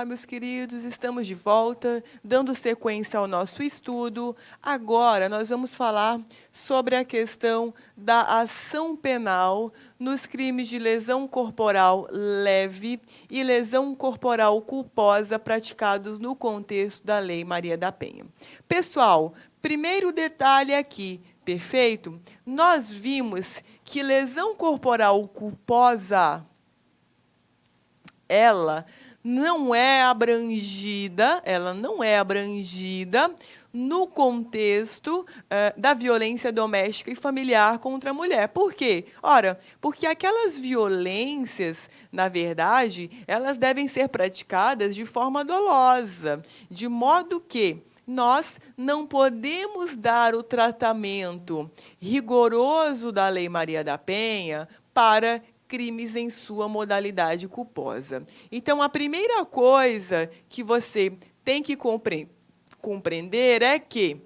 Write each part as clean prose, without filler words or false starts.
Olá, meus queridos, estamos de volta, dando sequência ao nosso estudo. Agora, nós vamos falar sobre a questão da ação penal nos crimes de lesão corporal leve e lesão corporal culposa praticados no contexto da Lei Maria da Penha. Pessoal, primeiro detalhe aqui, perfeito? Nós vimos que lesão corporal culposa, ela não é abrangida no contexto da violência doméstica e familiar contra a mulher. Por quê? Ora, porque aquelas violências, na verdade, elas devem ser praticadas de forma dolosa, de modo que nós não podemos dar o tratamento rigoroso da Lei Maria da Penha para crimes em sua modalidade culposa. Então, a primeira coisa que você tem que compreender é que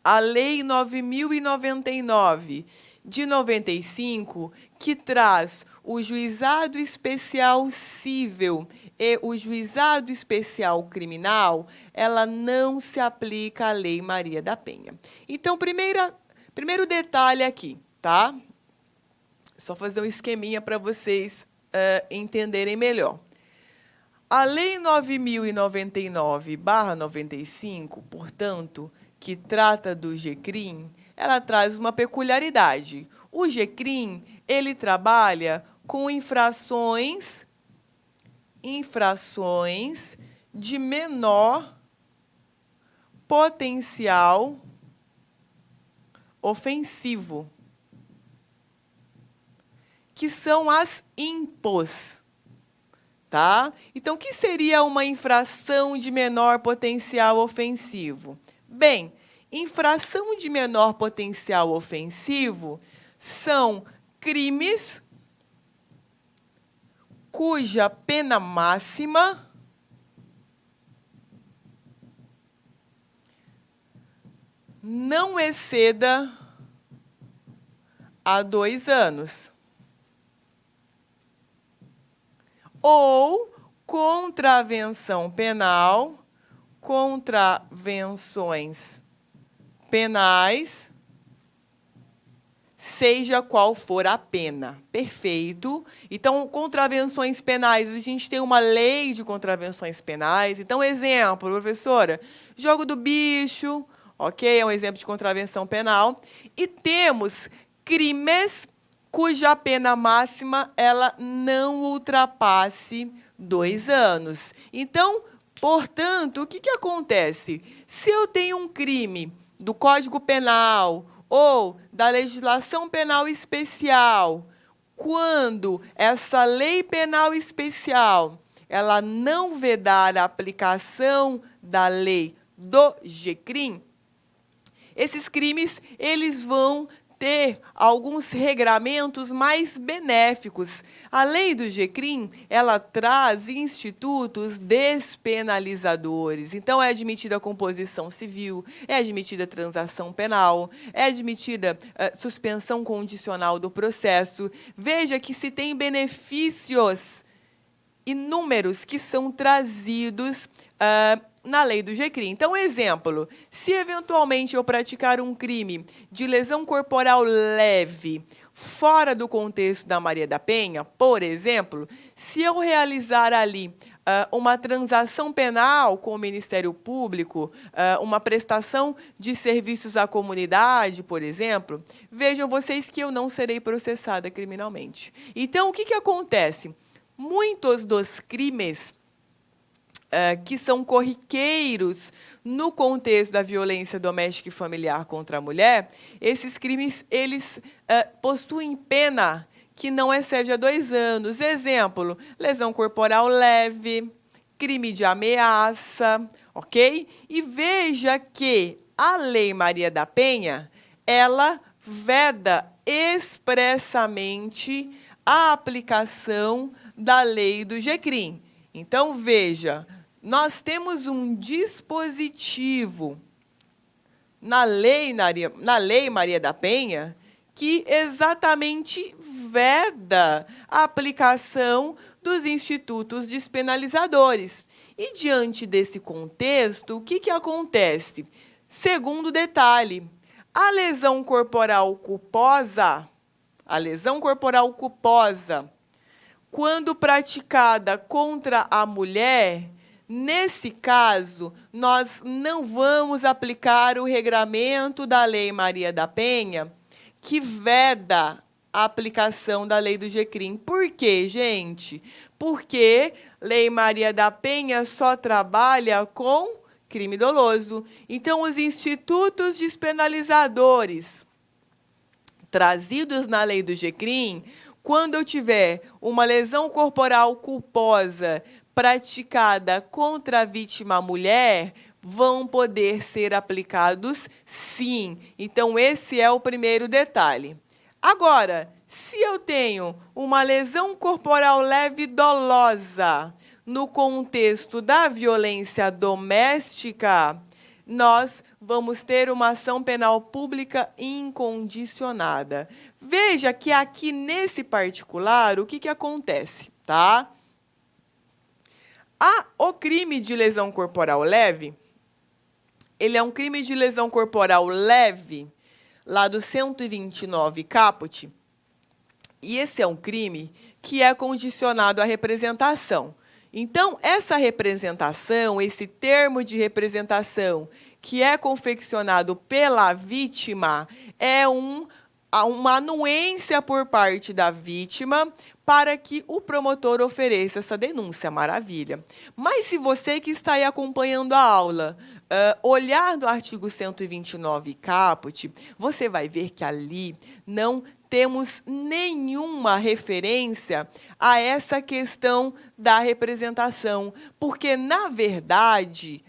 a Lei 9.099 de 95, que traz o Juizado Especial Cível e o Juizado Especial Criminal, ela não se aplica à Lei Maria da Penha. Então, primeiro detalhe aqui, tá? Só fazer um esqueminha para vocês entenderem melhor. A Lei 9.099/95, portanto, que trata do GCRIM, ela traz uma peculiaridade. O GCRIM, ele trabalha com infrações de menor potencial ofensivo, que são as INPOs, tá? Então, o que seria uma infração de menor potencial ofensivo? Bem, infração de menor potencial ofensivo são crimes cuja pena máxima não exceda a 2 anos. Ou contravenções penais, seja qual for a pena. Perfeito? Então, contravenções penais, a gente tem uma lei de contravenções penais. Então, exemplo, professora, jogo do bicho, ok? É um exemplo de contravenção penal. E temos crimes cuja pena máxima ela não ultrapasse 2 anos. Então, portanto, o que acontece? Se eu tenho um crime do Código Penal ou da legislação penal especial, quando essa lei penal especial ela não vedar a aplicação da lei do GCRIM, esses crimes eles vão ter alguns regramentos mais benéficos. A lei do GCRIM, ela traz institutos despenalizadores. Então, é admitida a composição civil, é admitida a transação penal, é admitida suspensão condicional do processo. Veja que se tem benefícios inúmeros que são trazidos na lei do GCRIM. Então, exemplo, se eventualmente eu praticar um crime de lesão corporal leve fora do contexto da Maria da Penha, por exemplo, se eu realizar ali uma transação penal com o Ministério Público, uma prestação de serviços à comunidade, por exemplo, vejam vocês que eu não serei processada criminalmente. Então, o que acontece? Muitos dos crimes que são corriqueiros no contexto da violência doméstica e familiar contra a mulher, esses crimes eles possuem pena que não excede a 2 anos. Exemplo, lesão corporal leve, crime de ameaça, ok? E veja que a Lei Maria da Penha, ela veda expressamente a aplicação da lei do GCRIM. Então, veja, nós temos um dispositivo na lei Maria da Penha que exatamente veda a aplicação dos institutos despenalizadores. E, diante desse contexto, o que acontece? Segundo detalhe, a lesão corporal culposa, quando praticada contra a mulher, nesse caso, nós não vamos aplicar o regramento da Lei Maria da Penha, que veda a aplicação da lei do GCRIM. Por quê, gente? Porque Lei Maria da Penha só trabalha com crime doloso. Então, os institutos despenalizadores trazidos na lei do GCRIM, quando eu tiver uma lesão corporal culposa praticada contra a vítima mulher, vão poder ser aplicados, sim. Então, esse é o primeiro detalhe. Agora, se eu tenho uma lesão corporal leve dolosa no contexto da violência doméstica, nós vamos ter uma ação penal pública incondicionada. Veja que aqui nesse particular, o que acontece, tá? O crime de lesão corporal leve, ele é um crime de lesão corporal leve, lá do 129 caput, e esse é um crime que é condicionado à representação. Então, essa representação, esse termo de representação que é confeccionado pela vítima, é uma anuência por parte da vítima para que o promotor ofereça essa denúncia. Maravilha. Mas se você que está aí acompanhando a aula, olhar no artigo 129 caput, você vai ver que ali não temos nenhuma referência a essa questão da representação, porque, na verdade,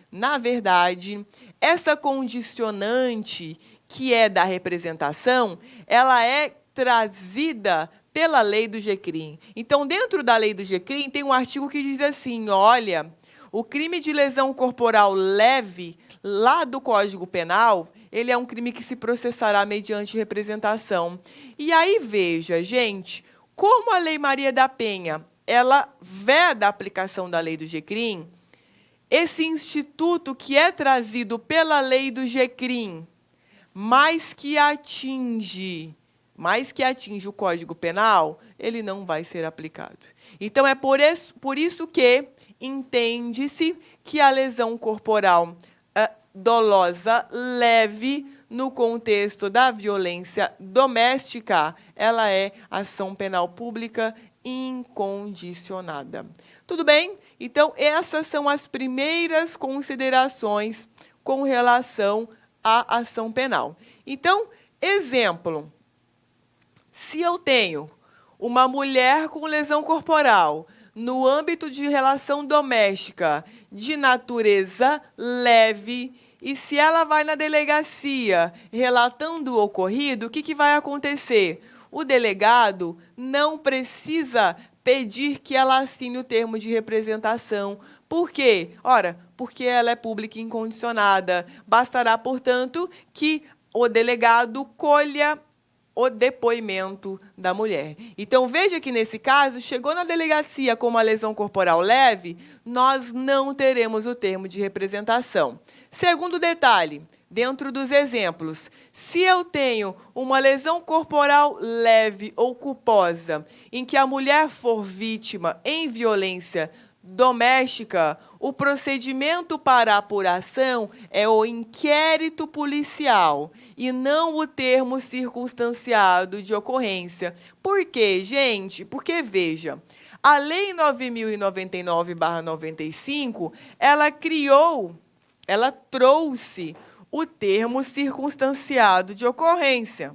essa condicionante que é da representação, ela é trazida pela lei do GCRIM. Então, dentro da lei do GCRIM, tem um artigo que diz assim, olha, o crime de lesão corporal leve, lá do Código Penal, ele é um crime que se processará mediante representação. E aí, veja, gente, como a Lei Maria da Penha, ela veda a aplicação da lei do GCRIM, esse instituto que é trazido pela lei do GCRIM, mas que atinge o Código Penal, ele não vai ser aplicado. Então, é por isso que entende-se que a lesão corporal dolosa leve no contexto da violência doméstica, ela é ação penal pública incondicionada. Tudo bem? Então, essas são as primeiras considerações com relação à ação penal. Então, exemplo, se eu tenho uma mulher com lesão corporal no âmbito de relação doméstica de natureza leve, e se ela vai na delegacia relatando o ocorrido, o que vai acontecer? O delegado não precisa pedir que ela assine o termo de representação. Por quê? Ora, porque ela é pública e incondicionada. Bastará, portanto, que o delegado colha o depoimento da mulher. Então, veja que, nesse caso, chegou na delegacia com uma lesão corporal leve, nós não teremos o termo de representação. Segundo detalhe, dentro dos exemplos, se eu tenho uma lesão corporal leve ou culposa, em que a mulher for vítima em violência doméstica, o procedimento para apuração é o inquérito policial e não o termo circunstanciado de ocorrência. Por quê, gente? Porque, veja, a Lei 9.099/95, ela trouxe o termo circunstanciado de ocorrência.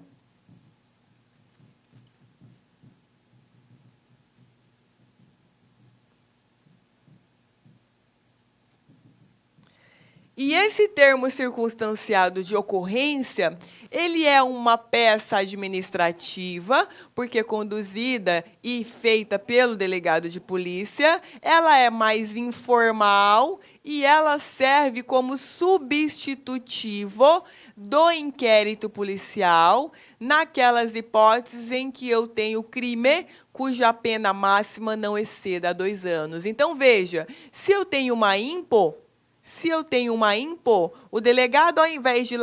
E esse termo circunstanciado de ocorrência, ele é uma peça administrativa, porque conduzida e feita pelo delegado de polícia, ela é mais informal e ela serve como substitutivo do inquérito policial naquelas hipóteses em que eu tenho crime cuja pena máxima não exceda 2 anos. Então, veja, se eu tenho uma impo, o delegado, ao invés de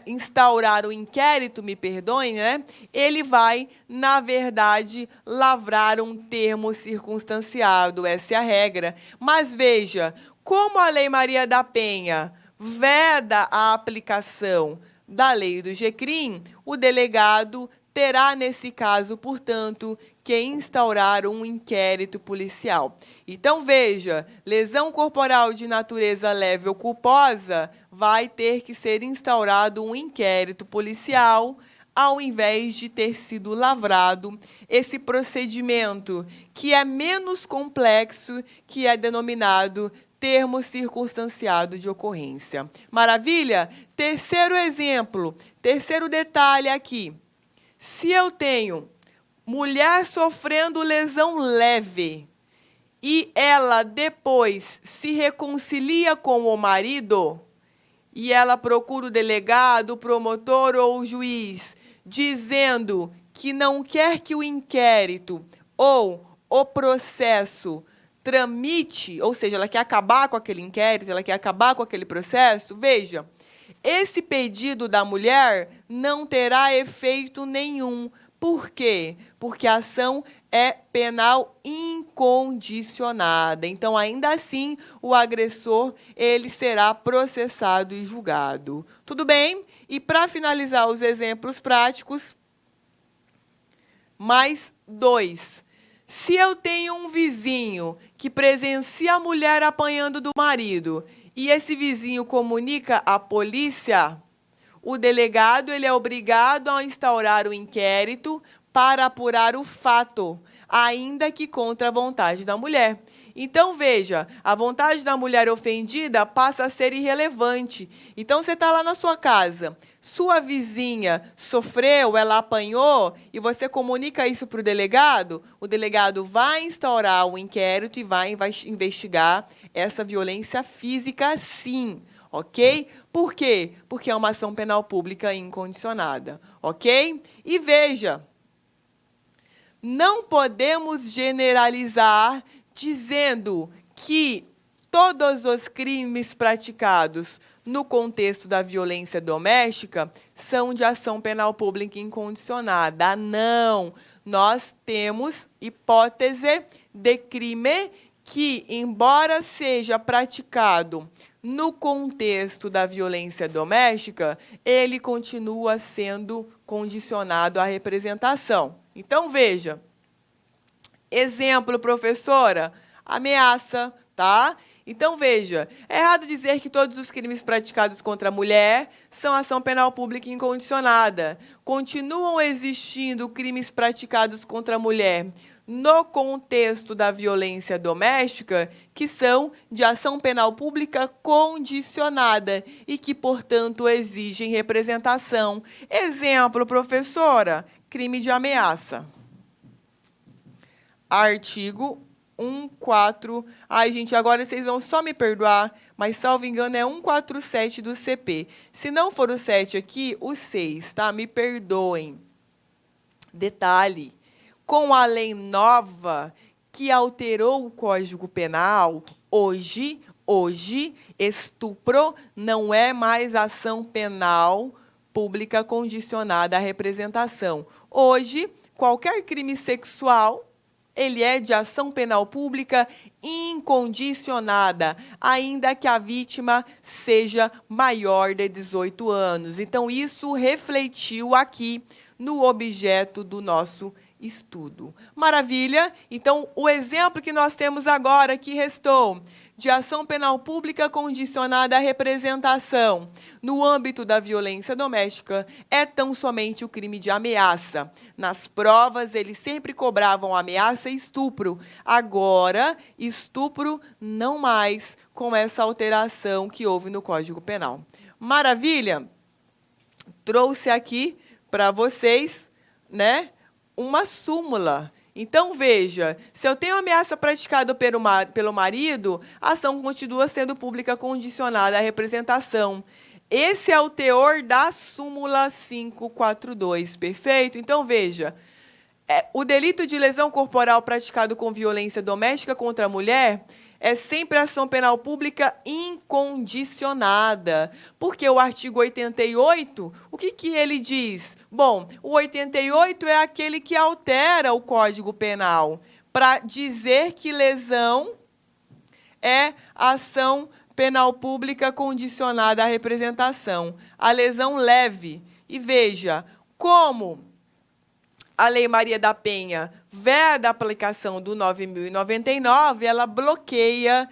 instaurar o inquérito, me perdoem, né? Ele vai, na verdade, lavrar um termo circunstanciado, essa é a regra. Mas veja, como a Lei Maria da Penha veda a aplicação da lei do GCRIM, o delegado terá, nesse caso, portanto, que instaurar um inquérito policial. Então, veja, lesão corporal de natureza leve ou culposa vai ter que ser instaurado um inquérito policial ao invés de ter sido lavrado esse procedimento que é menos complexo, que é denominado termo circunstanciado de ocorrência. Maravilha? Terceiro exemplo, terceiro detalhe aqui. Se eu tenho mulher sofrendo lesão leve e ela depois se reconcilia com o marido e ela procura o delegado, o promotor ou o juiz dizendo que não quer que o inquérito ou o processo tramite, ou seja, ela quer acabar com aquele inquérito, ela quer acabar com aquele processo, veja, esse pedido da mulher não terá efeito nenhum. Por quê? Porque a ação é penal incondicionada. Então, ainda assim, o agressor ele será processado e julgado. Tudo bem? E para finalizar os exemplos práticos, mais 2. Se eu tenho um vizinho que presencia a mulher apanhando do marido e esse vizinho comunica à polícia, o delegado ele é obrigado a instaurar o inquérito para apurar o fato, ainda que contra a vontade da mulher. Então, veja, a vontade da mulher ofendida passa a ser irrelevante. Então, você está lá na sua casa, sua vizinha sofreu, ela apanhou, e você comunica isso para o delegado vai instaurar o inquérito e vai investigar essa violência física, sim, ok? Por quê? Porque é uma ação penal pública incondicionada, ok? E veja, não podemos generalizar dizendo que todos os crimes praticados no contexto da violência doméstica são de ação penal pública incondicionada. Não, nós temos hipótese de crime que, embora seja praticado no contexto da violência doméstica, ele continua sendo condicionado à representação. Então, veja, exemplo, professora, ameaça, tá? Então, veja, é errado dizer que todos os crimes praticados contra a mulher são ação penal pública incondicionada. Continuam existindo crimes praticados contra a mulher no contexto da violência doméstica que são de ação penal pública condicionada e que, portanto, exigem representação. Exemplo, professora, crime de ameaça. Artigo 1.4. Ai, gente, agora vocês vão só me perdoar, mas, salvo engano, é 147 do CP. Se não for o 7 aqui, o 6, tá? Me perdoem. Detalhe, com a lei nova que alterou o Código Penal, hoje, estupro não é mais ação penal pública condicionada à representação. Hoje, qualquer crime sexual ele é de ação penal pública incondicionada, ainda que a vítima seja maior de 18 anos. Então, isso refletiu aqui no objeto do nosso estudo. Maravilha? Então, o exemplo que nós temos agora, que restou, de ação penal pública condicionada à representação no âmbito da violência doméstica é tão somente o crime de ameaça. Nas provas, eles sempre cobravam ameaça e estupro. Agora, estupro não mais, com essa alteração que houve no Código Penal. Maravilha? Trouxe aqui para vocês, né, uma súmula. Então, veja, se eu tenho ameaça praticada pelo marido, a ação continua sendo pública condicionada à representação. Esse é o teor da súmula 542, perfeito? Então, veja, o delito de lesão corporal praticado com violência doméstica contra a mulher é sempre ação penal pública incondicionada. Porque o artigo 88, o que ele diz? Bom, o 88 é aquele que altera o Código Penal para dizer que lesão é ação penal pública condicionada à representação. A lesão leve. E veja, como a Lei Maria da Penha veda a aplicação do 9.099, ela bloqueia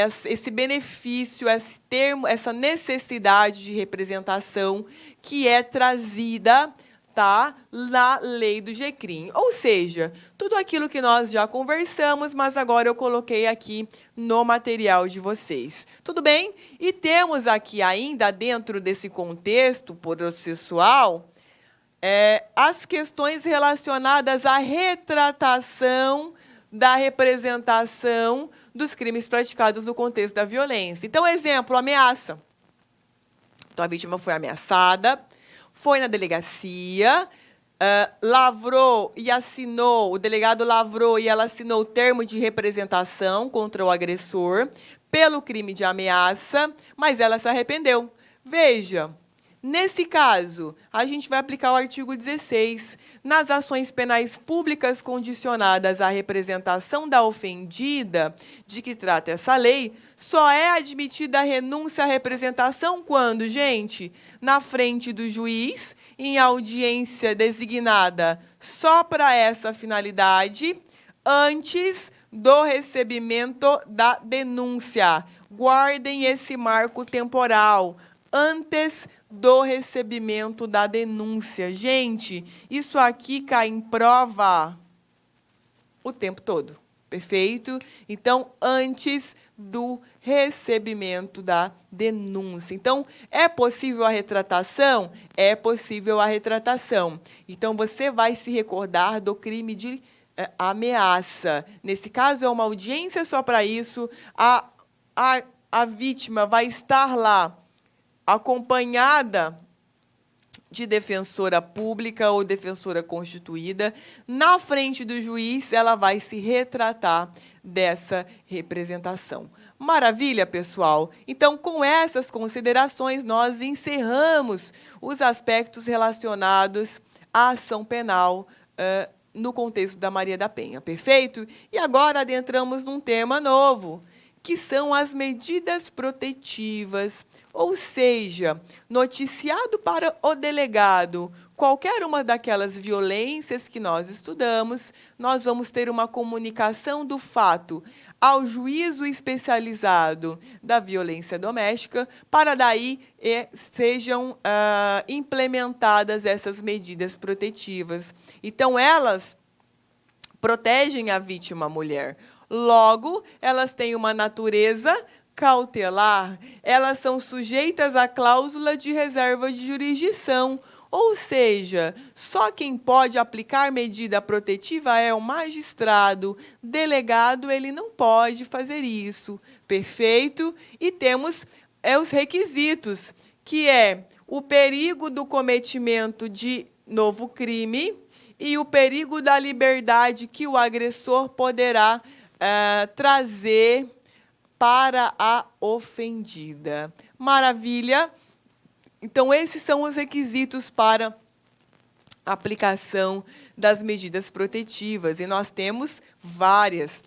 esse benefício, esse termo, essa necessidade de representação que é trazida, tá, na lei do GCRIM. Ou seja, tudo aquilo que nós já conversamos, mas agora eu coloquei aqui no material de vocês. Tudo bem? E temos aqui ainda, dentro desse contexto processual, as questões relacionadas à retratação da representação dos crimes praticados no contexto da violência. Então, exemplo, ameaça. Então, a vítima foi ameaçada, foi na delegacia, lavrou e assinou, o delegado lavrou e ela assinou o termo de representação contra o agressor pelo crime de ameaça, mas ela se arrependeu. Veja, nesse caso, a gente vai aplicar o artigo 16. Nas ações penais públicas condicionadas à representação da ofendida, de que trata essa lei, só é admitida a renúncia à representação quando, gente, na frente do juiz, em audiência designada só para essa finalidade, antes do recebimento da denúncia. Guardem esse marco temporal. Antes do recebimento da denúncia. Gente, isso aqui cai em prova o tempo todo, perfeito? Então, antes do recebimento da denúncia. Então, é possível a retratação? É possível a retratação. Então, você vai se recordar do crime de ameaça. Nesse caso, é uma audiência só para isso. A vítima vai estar lá acompanhada de defensora pública ou defensora constituída. Na frente do juiz, ela vai se retratar dessa representação. Maravilha, pessoal? Então, com essas considerações, nós encerramos os aspectos relacionados à ação penal no contexto da Maria da Penha, perfeito? E agora adentramos num tema novo, que são as medidas protetivas, ou seja, noticiado para o delegado qualquer uma daquelas violências que nós estudamos, nós vamos ter uma comunicação do fato ao juízo especializado da violência doméstica, para daí sejam implementadas essas medidas protetivas. Então, elas protegem a vítima mulher. Logo, elas têm uma natureza cautelar, elas são sujeitas à cláusula de reserva de jurisdição, ou seja, só quem pode aplicar medida protetiva é o magistrado, delegado, ele não pode fazer isso, perfeito? E temos os requisitos, que é o perigo do cometimento de novo crime e o perigo da liberdade que o agressor poderá trazer para a ofendida. Maravilha! Então, esses são os requisitos para a aplicação das medidas protetivas. E nós temos várias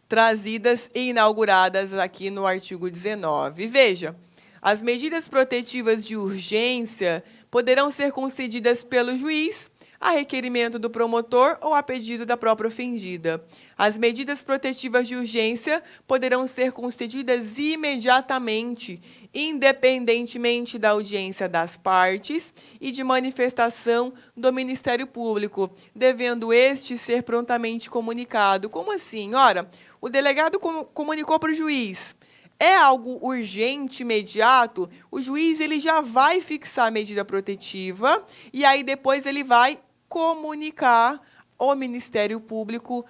trazidas e inauguradas aqui no artigo 19. Veja, as medidas protetivas de urgência poderão ser concedidas pelo juiz a requerimento do promotor ou a pedido da própria ofendida. As medidas protetivas de urgência poderão ser concedidas imediatamente, independentemente da audiência das partes e de manifestação do Ministério Público, devendo este ser prontamente comunicado. Como assim? Ora, o delegado comunicou para o juiz. É algo urgente, imediato, o juiz ele já vai fixar a medida protetiva e aí depois ele vai comunicar ao Ministério Público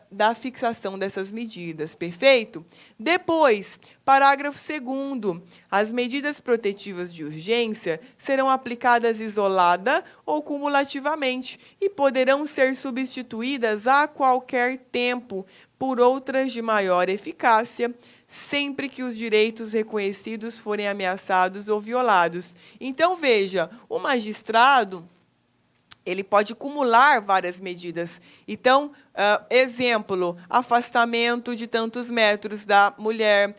da fixação dessas medidas, perfeito? Depois, parágrafo 2º, as medidas protetivas de urgência serão aplicadas isolada ou cumulativamente e poderão ser substituídas a qualquer tempo por outras de maior eficácia, sempre que os direitos reconhecidos forem ameaçados ou violados. Então, veja, o magistrado ele pode acumular várias medidas. Então, exemplo, afastamento de tantos metros da mulher,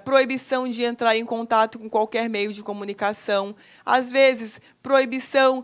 proibição de entrar em contato com qualquer meio de comunicação, às vezes, proibição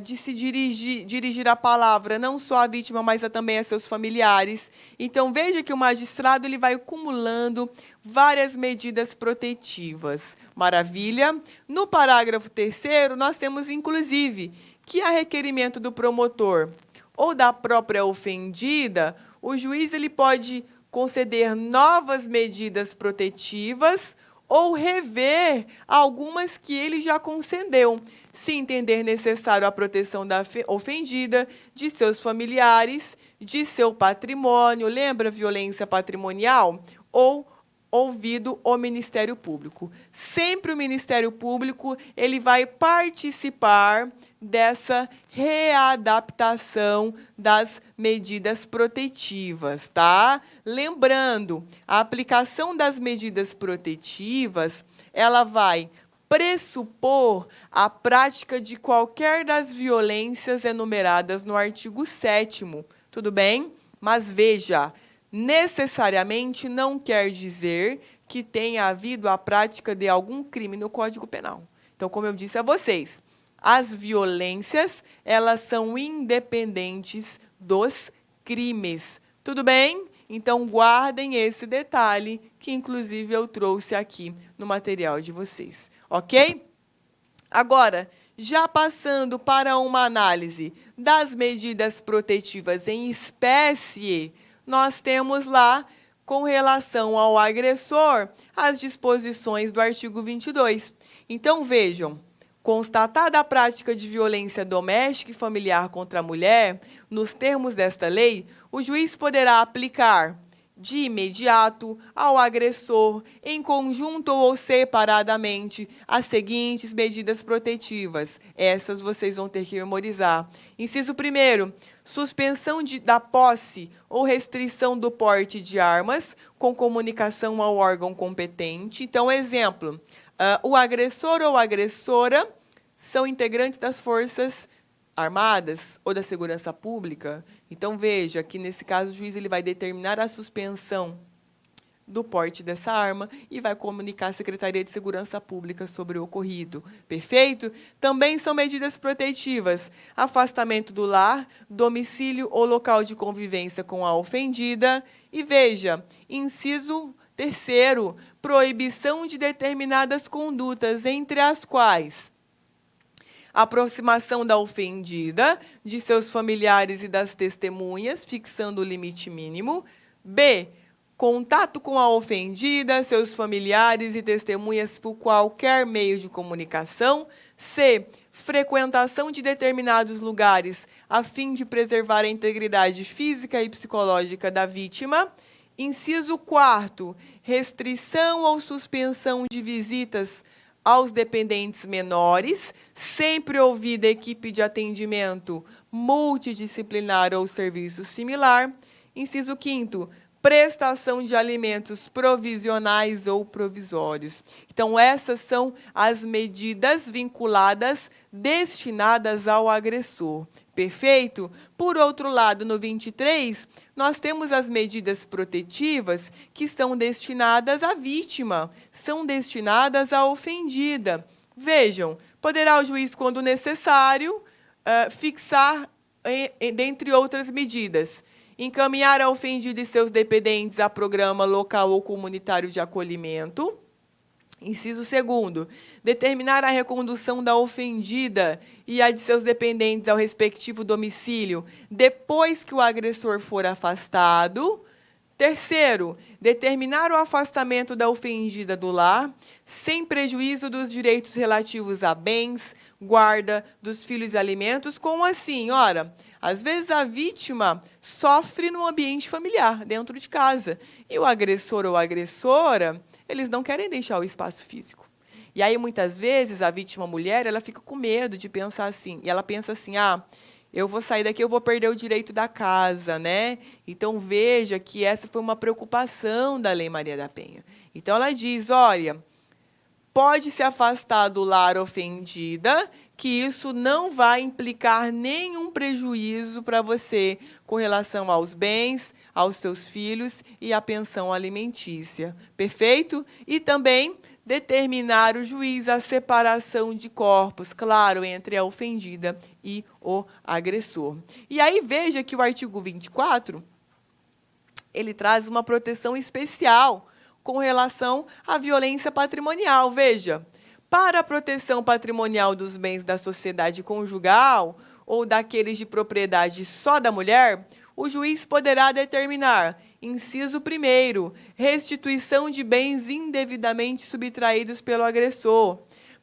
de se dirigir a palavra, não só à vítima, mas também a seus familiares. Então, veja que o magistrado ele vai acumulando várias medidas protetivas. Maravilha? No parágrafo 3º, nós temos, inclusive, que a requerimento do promotor ou da própria ofendida, o juiz ele pode conceder novas medidas protetivas ou rever algumas que ele já concedeu, se entender necessário a proteção da ofendida, de seus familiares, de seu patrimônio, lembra violência patrimonial? Ou ouvido o Ministério Público. Sempre o Ministério Público ele vai participar dessa readaptação das medidas protetivas, tá? Lembrando, a aplicação das medidas protetivas, ela vai pressupor a prática de qualquer das violências enumeradas no artigo 7º, tudo bem? Mas veja, necessariamente não quer dizer que tenha havido a prática de algum crime no Código Penal. Então, como eu disse a vocês, as violências, elas são independentes dos crimes. Tudo bem? Então, guardem esse detalhe, que inclusive eu trouxe aqui no material de vocês. Ok? Agora, já passando para uma análise das medidas protetivas em espécie, nós temos lá, com relação ao agressor, as disposições do artigo 22. Então, vejam, constatada a prática de violência doméstica e familiar contra a mulher, nos termos desta lei, o juiz poderá aplicar de imediato ao agressor, em conjunto ou separadamente, as seguintes medidas protetivas. Essas vocês vão ter que memorizar. Inciso 1º, suspensão da posse ou restrição do porte de armas com comunicação ao órgão competente. Então, exemplo, o agressor ou agressora são integrantes das Forças Armadas ou da Segurança Pública. Então, veja que, nesse caso, o juiz ele vai determinar a suspensão do porte dessa arma e vai comunicar à Secretaria de Segurança Pública sobre o ocorrido. Perfeito? Também são medidas protetivas: afastamento do lar, domicílio ou local de convivência com a ofendida. E veja, inciso 3º, proibição de determinadas condutas, entre as quais aproximação da ofendida, de seus familiares e das testemunhas, fixando o limite mínimo. B, contato com a ofendida, seus familiares e testemunhas por qualquer meio de comunicação. C, frequentação de determinados lugares a fim de preservar a integridade física e psicológica da vítima. Inciso 4º, restrição ou suspensão de visitas aos dependentes menores, sempre ouvida a equipe de atendimento multidisciplinar ou serviço similar. Inciso 5º, prestação de alimentos provisionais ou provisórios. Então, essas são as medidas vinculadas, destinadas ao agressor. Perfeito? Por outro lado, no 23, nós temos as medidas protetivas que estão destinadas à vítima, são destinadas à ofendida. Vejam, poderá o juiz, quando necessário, fixar, dentre outras medidas, encaminhar a ofendida e seus dependentes a programa local ou comunitário de acolhimento. Inciso 2º, determinar a recondução da ofendida e a de seus dependentes ao respectivo domicílio depois que o agressor for afastado. Terceiro, determinar o afastamento da ofendida do lar, sem prejuízo dos direitos relativos a bens, guarda dos filhos e alimentos. Como assim? Ora, às vezes a vítima sofre no ambiente familiar, dentro de casa, e o agressor ou agressora, eles não querem deixar o espaço físico. E aí, muitas vezes, a vítima mulher, ela fica com medo de pensar assim, e ela pensa assim, eu vou sair daqui, eu vou perder o direito da casa, né? Então, veja que essa foi uma preocupação da Lei Maria da Penha. Então, ela diz, olha, pode se afastar do lar ofendida, que isso não vai implicar nenhum prejuízo para você com relação aos bens, aos seus filhos e à pensão alimentícia. Perfeito? E também determinar o juiz a separação de corpos, claro, entre a ofendida e o agressor. E aí veja que o artigo 24, ele traz uma proteção especial com relação à violência patrimonial. Veja, para a proteção patrimonial dos bens da sociedade conjugal ou daqueles de propriedade só da mulher, o juiz poderá determinar, inciso 1º, restituição de bens indevidamente subtraídos pelo agressor,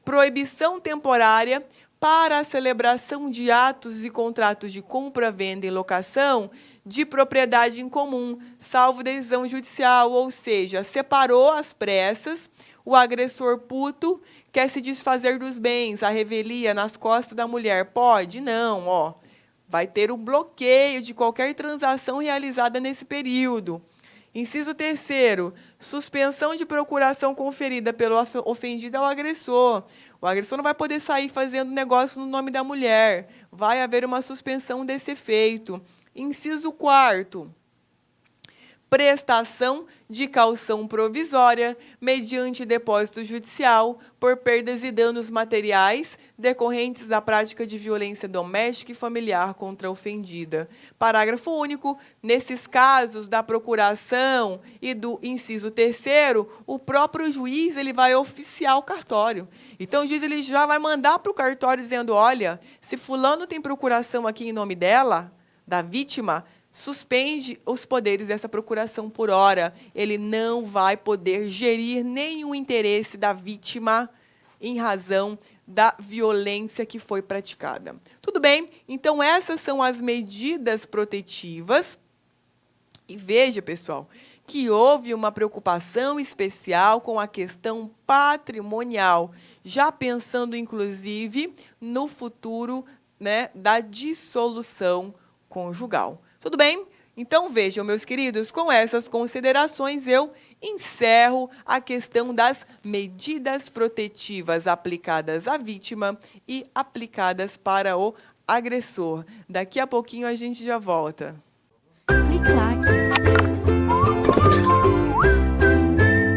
proibição temporária para a celebração de atos e contratos de compra, venda e locação de propriedade em comum, salvo decisão judicial, ou seja, separou às pressas, o agressor puto quer se desfazer dos bens, a revelia nas costas da mulher. Pode? Não, ó. Vai ter um bloqueio de qualquer transação realizada nesse período. Inciso 3º, suspensão de procuração conferida pelo ofendido ao agressor. O agressor não vai poder sair fazendo negócio no nome da mulher. Vai haver uma suspensão desse efeito. Inciso 4º, prestação de caução provisória mediante depósito judicial por perdas e danos materiais decorrentes da prática de violência doméstica e familiar contra a ofendida. Parágrafo único. Nesses casos da procuração e do inciso 3º, o próprio juiz ele vai oficiar o cartório. Então, o juiz ele já vai mandar para o cartório dizendo, olha, se fulano tem procuração aqui em nome dela, da vítima, suspende os poderes dessa procuração por hora. Ele não vai poder gerir nenhum interesse da vítima em razão da violência que foi praticada. Tudo bem? Então, essas são as medidas protetivas. E veja, pessoal, que houve uma preocupação especial com a questão patrimonial, já pensando, inclusive, no futuro, né, da dissolução conjugal. Tudo bem? Então, vejam, meus queridos, com essas considerações, eu encerro a questão das medidas protetivas aplicadas à vítima e aplicadas para o agressor. Daqui a pouquinho a gente já volta. Clique lá.